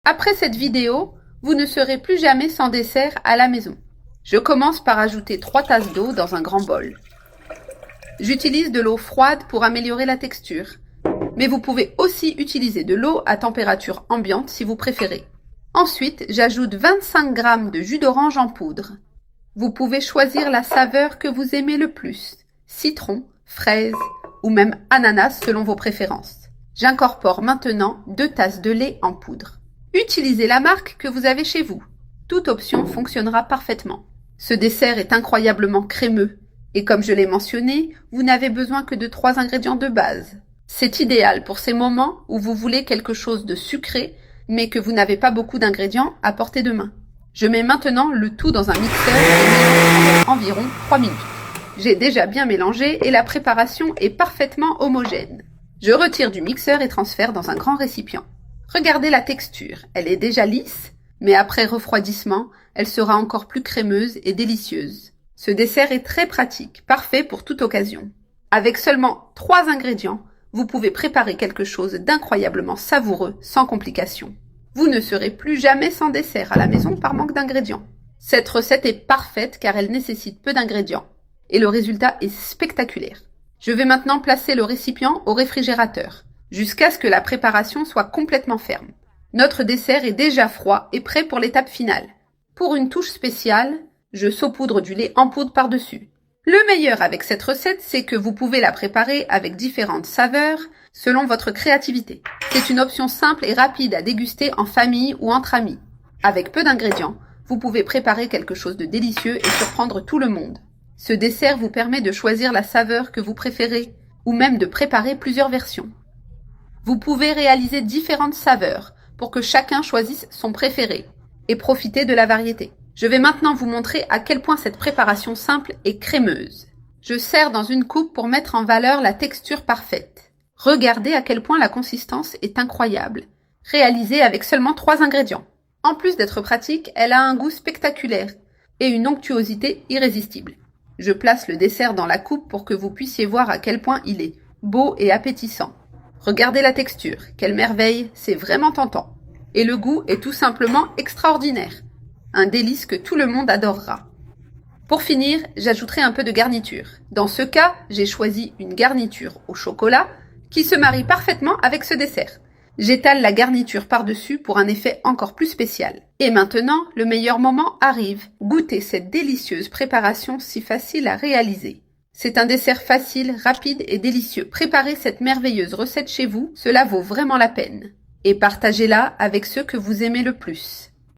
Après cette vidéo, vous ne serez plus jamais sans dessert à la maison. Je commence par ajouter 3 tasses d'eau dans un grand bol. J'utilise de l'eau froide pour améliorer la texture, mais vous pouvez aussi utiliser de l'eau à température ambiante si vous préférez. Ensuite, j'ajoute 25 g de jus d'orange en poudre. Vous pouvez choisir la saveur que vous aimez le plus, citron, fraise ou même ananas selon vos préférences. J'incorpore maintenant 2 tasses de lait en poudre. Utilisez la marque que vous avez chez vous. Toute option fonctionnera parfaitement. Ce dessert est incroyablement crémeux et comme je l'ai mentionné, vous n'avez besoin que de 3 ingrédients de base. C'est idéal pour ces moments où vous voulez quelque chose de sucré mais que vous n'avez pas beaucoup d'ingrédients à portée de main. Je mets maintenant le tout dans un mixeur et mélange environ 3 minutes. J'ai déjà bien mélangé et la préparation est parfaitement homogène. Je retire du mixeur et transfère dans un grand récipient. Regardez la texture, elle est déjà lisse, mais après refroidissement, elle sera encore plus crémeuse et délicieuse. Ce dessert est très pratique, parfait pour toute occasion. Avec seulement 3 ingrédients, vous pouvez préparer quelque chose d'incroyablement savoureux sans complications. Vous ne serez plus jamais sans dessert à la maison par manque d'ingrédients. Cette recette est parfaite car elle nécessite peu d'ingrédients et le résultat est spectaculaire. Je vais maintenant placer le récipient au réfrigérateur jusqu'à ce que la préparation soit complètement ferme. Notre dessert est déjà froid et prêt pour l'étape finale. Pour une touche spéciale, je saupoudre du lait en poudre par-dessus. Le meilleur avec cette recette, c'est que vous pouvez la préparer avec différentes saveurs selon votre créativité. C'est une option simple et rapide à déguster en famille ou entre amis. Avec peu d'ingrédients, vous pouvez préparer quelque chose de délicieux et surprendre tout le monde. Ce dessert vous permet de choisir la saveur que vous préférez ou même de préparer plusieurs versions. Vous pouvez réaliser différentes saveurs pour que chacun choisisse son préféré et profiter de la variété. Je vais maintenant vous montrer à quel point cette préparation simple est crémeuse. Je sers dans une coupe pour mettre en valeur la texture parfaite. Regardez à quel point la consistance est incroyable, réalisée avec seulement 3 ingrédients. En plus d'être pratique, elle a un goût spectaculaire et une onctuosité irrésistible. Je place le dessert dans la coupe pour que vous puissiez voir à quel point il est beau et appétissant. Regardez la texture, quelle merveille, c'est vraiment tentant. Et le goût est tout simplement extraordinaire. Un délice que tout le monde adorera. Pour finir, j'ajouterai un peu de garniture. Dans ce cas, j'ai choisi une garniture au chocolat qui se marie parfaitement avec ce dessert. J'étale la garniture par-dessus pour un effet encore plus spécial. Et maintenant, le meilleur moment arrive. Goûtez cette délicieuse préparation si facile à réaliser. C'est un dessert facile, rapide et délicieux. Préparez cette merveilleuse recette chez vous, cela vaut vraiment la peine. Et partagez-la avec ceux que vous aimez le plus.